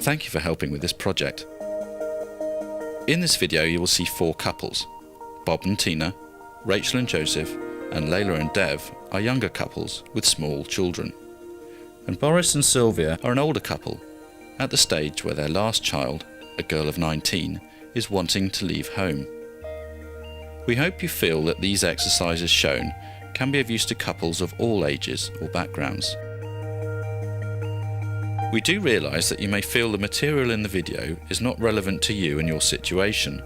Thank you for helping with this project. In this video you will see 4 couples. Bob and Tina, Rachel and Joseph, and Layla and Dev are younger couples with small children. And Boris and Sylvia are an older couple, at the stage where their last child, a girl of 19, is wanting to leave home. We hope you feel that these exercises shown can be of use to couples of all ages or backgrounds. We do realise that you may feel the material in the video is not relevant to you and your situation,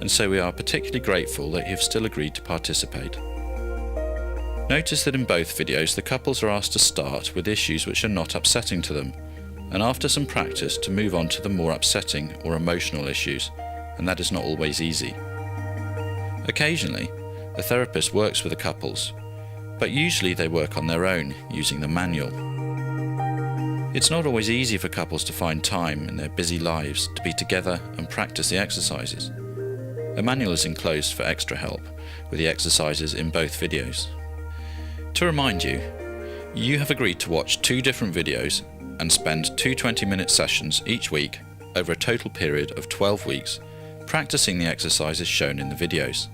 and so we are particularly grateful that you have still agreed to participate. Notice that in both videos the couples are asked to start with issues which are not upsetting to them, and after some practice to move on to the more upsetting or emotional issues, and that is not always easy. Occasionally, a therapist works with the couples, but usually they work on their own using the manual. It's not always easy for couples to find time in their busy lives to be together and practice the exercises. A manual is enclosed for extra help with the exercises in both videos. To remind you, you have agreed to watch 2 different videos and spend 2 20-minute sessions each week over a total period of 12 weeks practicing the exercises shown in the videos.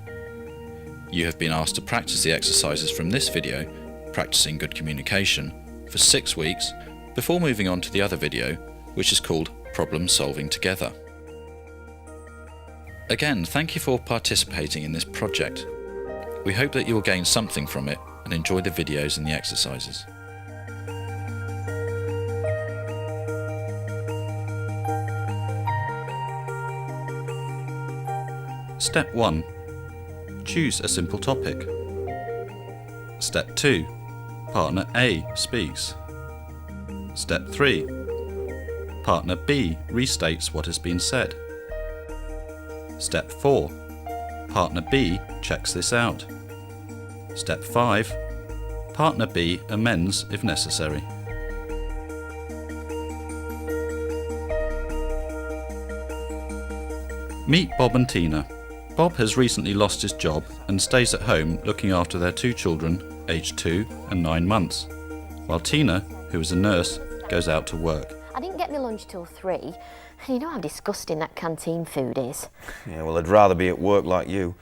You have been asked to practice the exercises from this video, Practicing Good Communication, for 6 weeks before moving on to the other video, which is called Problem Solving Together. Again, thank you for participating in this project. We hope that you will gain something from it and enjoy the videos and the exercises. Step 1. Choose a simple topic. Step 2. Partner A speaks. Step 3. Partner B restates what has been said. Step 4. Partner B checks this out. Step 5. Partner B amends if necessary. Meet Bob and Tina. Bob has recently lost his job and stays at home looking after their 2 children, aged 2 and 9 months, while Tina, who is a nurse, goes out to work. I didn't get my lunch till 3, and you know how disgusting that canteen food is. Yeah, well, I'd rather be at work like you.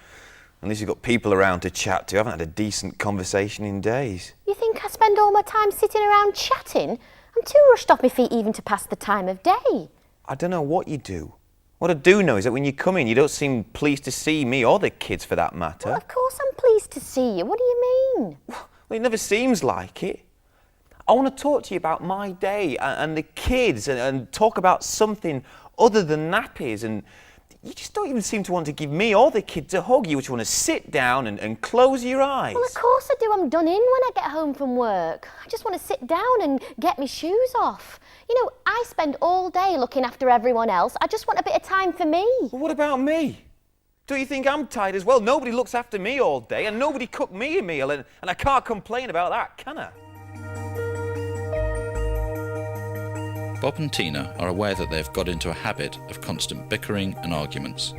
At least you've got people around to chat to. I haven't had a decent conversation in days. You think I spend all my time sitting around chatting? I'm too rushed off my feet even to pass the time of day. I don't know what you do. What I do know is that when you come in, you don't seem pleased to see me or the kids for that matter. Well, of course I'm pleased to see you. What do you mean? Well, it never seems like it. I want to talk to you about my day and the kids and talk about something other than nappies, and you just don't even seem to want to give me or the kids a hug. You just want to sit down and close your eyes. Well, of course I do. I'm done in when I get home from work. I just want to sit down and get my shoes off. You know, I spend all day looking after everyone else. I just want a bit of time for me. Well, what about me? Do you think I'm tired as well? Nobody looks after me all day and nobody cooked me a meal, and I can't complain about that, can I? Bob and Tina are aware that they have got into a habit of constant bickering and arguments,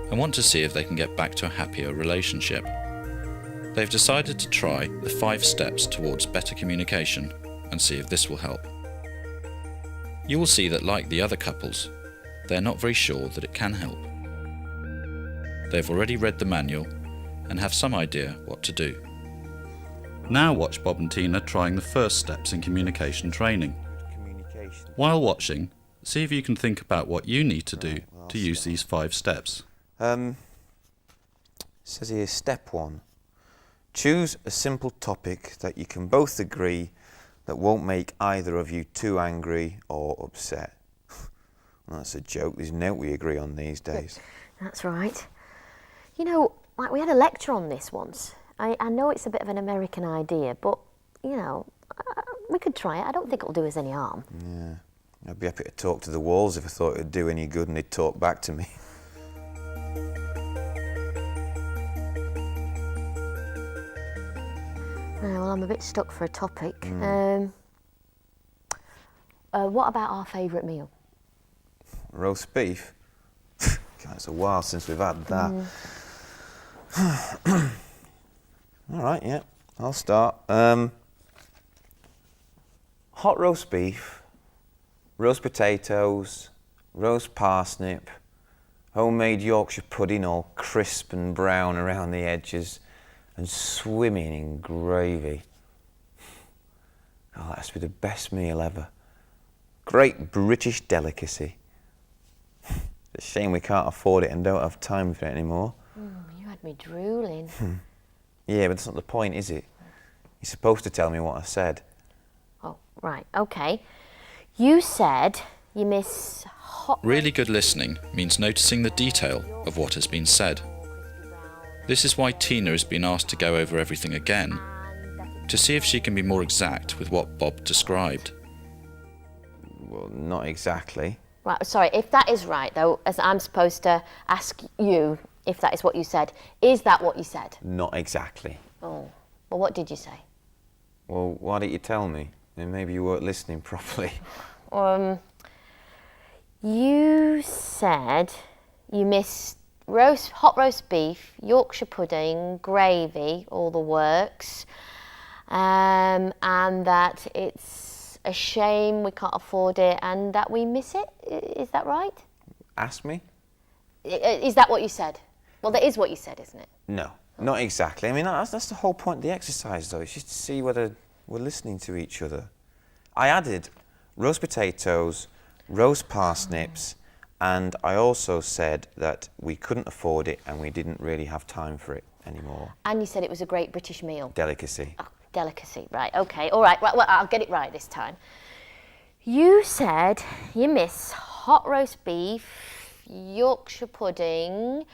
and want to see if they can get back to a happier relationship. They've decided to try the 5 steps towards better communication and see if this will help. You will see that, like the other couples, they're not very sure that it can help. They've already read the manual and have some idea what to do. Now watch Bob and Tina trying the first steps in communication training. While watching, see if you can think about what you need to do to use these 5 steps. It says here, step 1. Choose a simple topic that you can both agree that won't make either of you too angry or upset. Well, that's a joke. There's no we agree on these days. That's right. You know, like we had a lecture on this once. I know it's a bit of an American idea, but, you know, we could try it. I don't think it'll do us any harm. Yeah. I'd be happy to talk to the walls if I thought it would do any good and they'd talk back to me. Well, I'm a bit stuck for a topic. What about our favourite meal? Roast beef? God, it's a while since we've had that. All right, yeah, I'll start. Hot roast beef roast potatoes, roast parsnip, homemade Yorkshire pudding all crisp and brown around the edges, and swimming in gravy. Oh, that has to be the best meal ever. Great British delicacy. It's a shame we can't afford it and don't have time for it anymore. You had me drooling. Yeah, but that's not the point, is it? You're supposed to tell me what I said. Oh, right, okay. You said you miss hot... Really good listening means noticing the detail of what has been said. This is why Tina has been asked to go over everything again, to see if she can be more exact with what Bob described. Well, not exactly. Right, sorry, if that is right, though, as I'm supposed to ask you if that is what you said, is that what you said? Not exactly. Oh, well, what did you say? Well, why didn't you tell me? Then maybe you weren't listening properly. You said you missed hot roast beef, Yorkshire pudding, gravy, all the works, and that it's a shame we can't afford it and that we miss it. Is that right? Ask me? Is that what you said? Well, that is what you said, isn't it? No, not exactly. I mean, that's the whole point of the exercise, though. It's just to see whether we're listening to each other. I added roast potatoes, roast parsnips, and I also said that we couldn't afford it and we didn't really have time for it anymore. And you said it was a great British meal. Delicacy. Oh, delicacy, right, okay, all right, well, I'll get it right this time. You said you miss hot roast beef, Yorkshire pudding,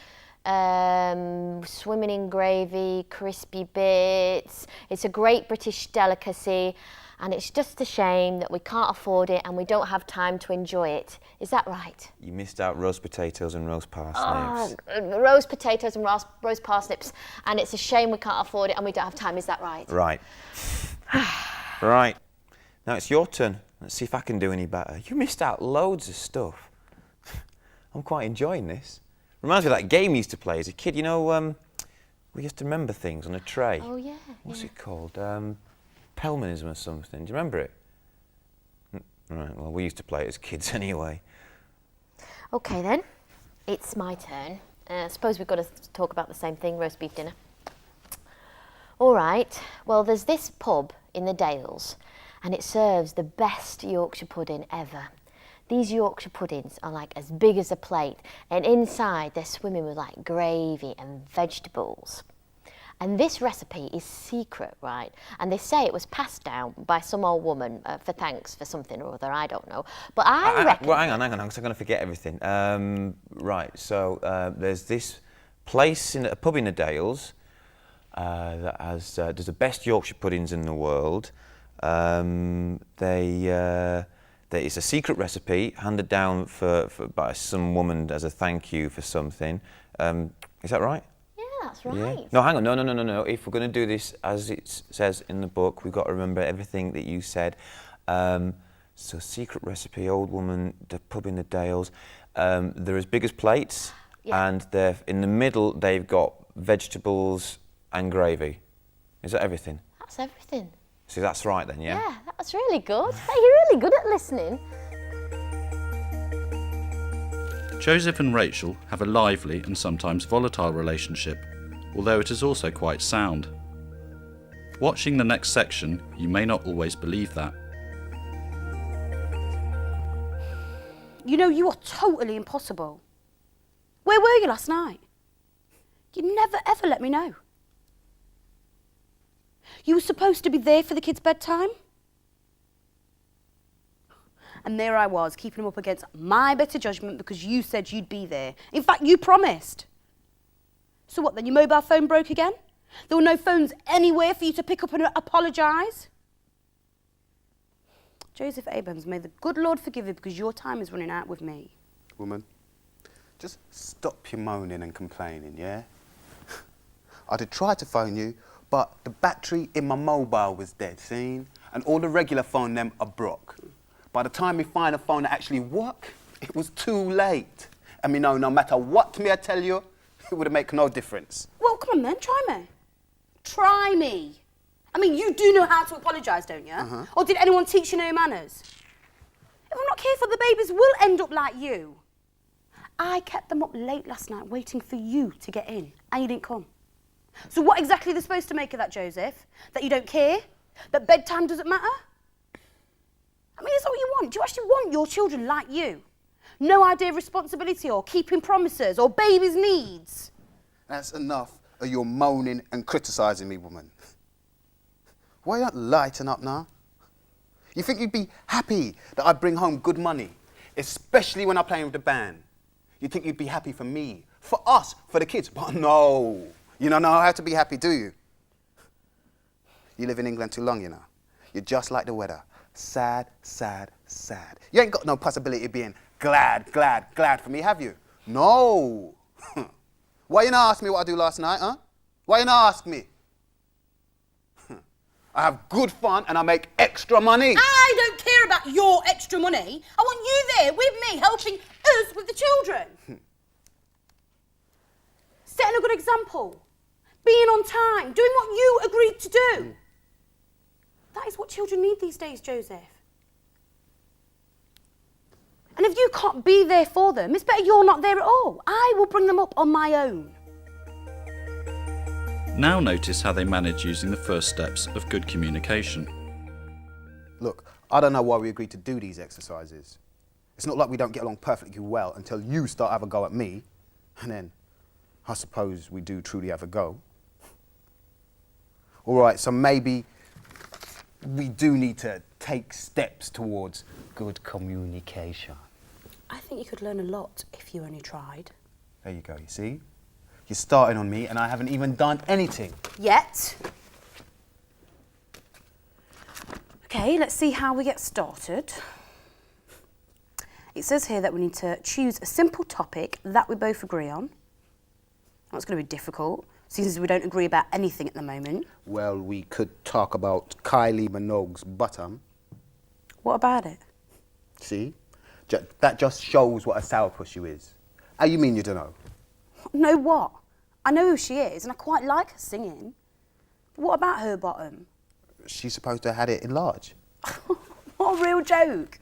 swimming in gravy, crispy bits. It's a great British delicacy, and it's just a shame that we can't afford it and we don't have time to enjoy it. Is that right? You missed out roast potatoes and roast parsnips. Roast potatoes and roast parsnips, and it's a shame we can't afford it and we don't have time. Is that right? Right. Right. Now it's your turn. Let's see if I can do any better. You missed out loads of stuff. I'm quite enjoying this. Reminds me of that game we used to play as a kid. You know, we used to remember things on a tray. Oh, yeah. What's it called? Pelmanism or something. Do you remember it? Right, well, we used to play it as kids anyway. Okay, then. It's my turn. I suppose we've got to talk about the same thing, roast beef dinner. All right. Well, there's this pub in the Dales, and it serves the best Yorkshire pudding ever. These Yorkshire puddings are like as big as a plate, and inside they're swimming with like gravy and vegetables. And this recipe is secret, right? And they say it was passed down by some old woman for thanks for something or other, I don't know. But I reckon... Well, hang on, because I'm going to forget everything. Right, so there's this place, a pub in the Dales, that has does the best Yorkshire puddings in the world. It's a secret recipe handed down by some woman as a thank you for something. Is that right? Yeah, that's right. Yeah. No, hang on. No. If we're going to do this as it says in the book, we've got to remember everything that you said. So, secret recipe, old woman, the pub in the Dales. They're as big as plates, and they're in the middle. They've got vegetables and gravy. Is that everything? That's everything. So that's right then, yeah? Yeah, that's really good. Hey, you're really good at listening. Joseph and Rachel have a lively and sometimes volatile relationship, although it is also quite sound. Watching the next section, you may not always believe that. You know, you are totally impossible. Where were you last night? You never ever let me know. You were supposed to be there for the kids' bedtime? And there I was, keeping them up against my better judgment because you said you'd be there. In fact, you promised. So what, then your mobile phone broke again? There were no phones anywhere for you to pick up and apologise? Joseph Abrams, may the good Lord forgive you because your time is running out with me. Woman, just stop your moaning and complaining, yeah? I did try to phone you, but the battery in my mobile was dead, see? And all the regular phone them are broke. By the time we find a phone that actually work, it was too late. And me know no matter what me I tell you, it would make no difference. Well, come on then, try me. Try me. I mean, you do know how to apologise, don't you? Or did anyone teach you no manners? If I'm not careful, the babies will end up like you. I kept them up late last night waiting for you to get in, and you didn't come. So what exactly are they supposed to make of that, Joseph? That you don't care? That bedtime doesn't matter? I mean, is that what you want? Do you actually want your children like you? No idea of responsibility or keeping promises or babies' needs? That's enough of your moaning and criticising me, woman. Why not lighten up now? You think you'd be happy that I bring home good money, especially when I'm playing with the band? You think you'd be happy for me, for us, for the kids? But no, you don't know how to be happy, do you? You live in England too long, you know. You're just like the weather. Sad, sad, sad. You ain't got no possibility of being glad, glad, glad for me, have you? No. Why you not ask me what I do last night, huh? Why you not ask me? I have good fun and I make extra money. I don't care about your extra money. I want you there with me, helping us with the children. Setting a good example. Being on time, doing what you agreed to do. That is what children need these days, Joseph. And if you can't be there for them, it's better you're not there at all. I will bring them up on my own. Now notice how they manage using the first steps of good communication. Look, I don't know why we agreed to do these exercises. It's not like we don't get along perfectly well until you start have a go at me. And then, I suppose we do truly have a go. All right, so maybe we do need to take steps towards good communication. I think you could learn a lot if you only tried. There you go, you see? You're starting on me and I haven't even done anything. Yet. Okay, let's see how we get started. It says here that we need to choose a simple topic that we both agree on. That's going to be difficult, since we don't agree about anything at the moment. Well, we could talk about Kylie Minogue's bottom. What about it? See? That just shows what a sourpuss you is. How you mean you don't know? Know what? I know who she is, and I quite like her singing. But what about her bottom? She's supposed to have had it enlarged. What a real joke.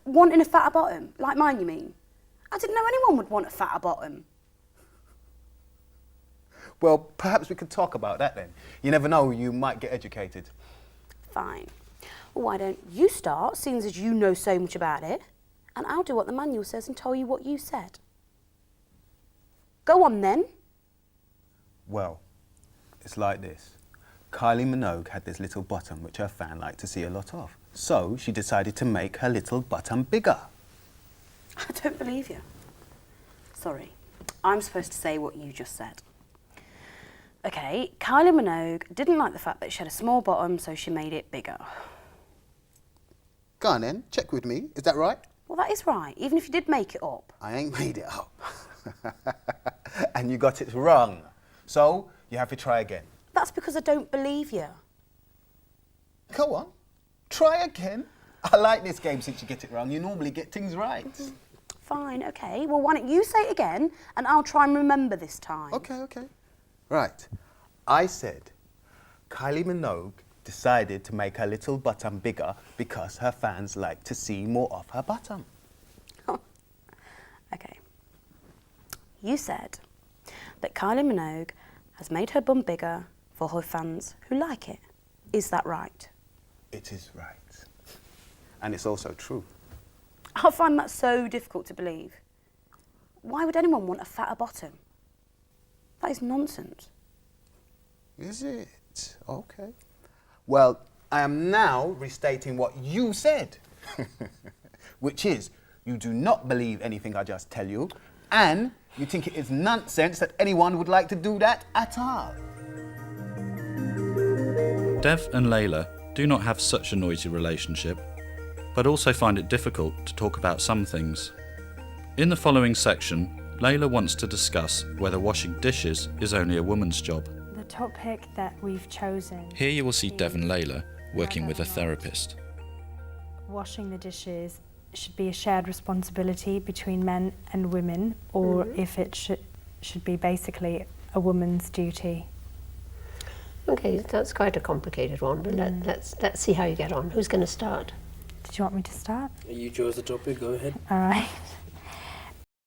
Wanting a fatter bottom, like mine, you mean? I didn't know anyone would want a fatter bottom. Well, perhaps we could talk about that then. You never know, you might get educated. Fine. Well, why don't you start, seeing as you know so much about it, and I'll do what the manual says and tell you what you said. Go on then. Well, it's like this. Kylie Minogue had this little bottom which her fan liked to see a lot of. So she decided to make her little bottom bigger. I don't believe you. Sorry, I'm supposed to say what you just said. Okay, Kylie Minogue didn't like the fact that she had a small bottom, so she made it bigger. Go on then, check with me. Is that right? Well, that is right, even if you did make it up. I ain't made it up. And you got it wrong. So you have to try again. That's because I don't believe you. Go on, try again. I like this game since you get it wrong. You normally get things right. Fine, okay. Well, why don't you say it again, and I'll try and remember this time. Okay. Right. I said Kylie Minogue decided to make her little bottom bigger because her fans like to see more of her bottom. Okay. You said that Kylie Minogue has made her bum bigger for her fans who like it. Is that right? It is right. And it's also true. I find that so difficult to believe. Why would anyone want a fatter bottom? That is nonsense. Is it? Okay. Well, I am now restating what you said, which is you do not believe anything I just tell you, and you think it is nonsense that anyone would like to do that at all. Dev and Layla do not have such a noisy relationship, but also find it difficult to talk about some things. In the following section, Layla wants to discuss whether washing dishes is only a woman's job. The topic that we've chosen. Here you will see Dev and Layla working with a therapist. Washing the dishes should be a shared responsibility between men and women, or if it should be basically a woman's duty. Okay, that's quite a complicated one, but let's see how you get on. Who's going to start? Did you want me to start? You chose the topic, go ahead. All right.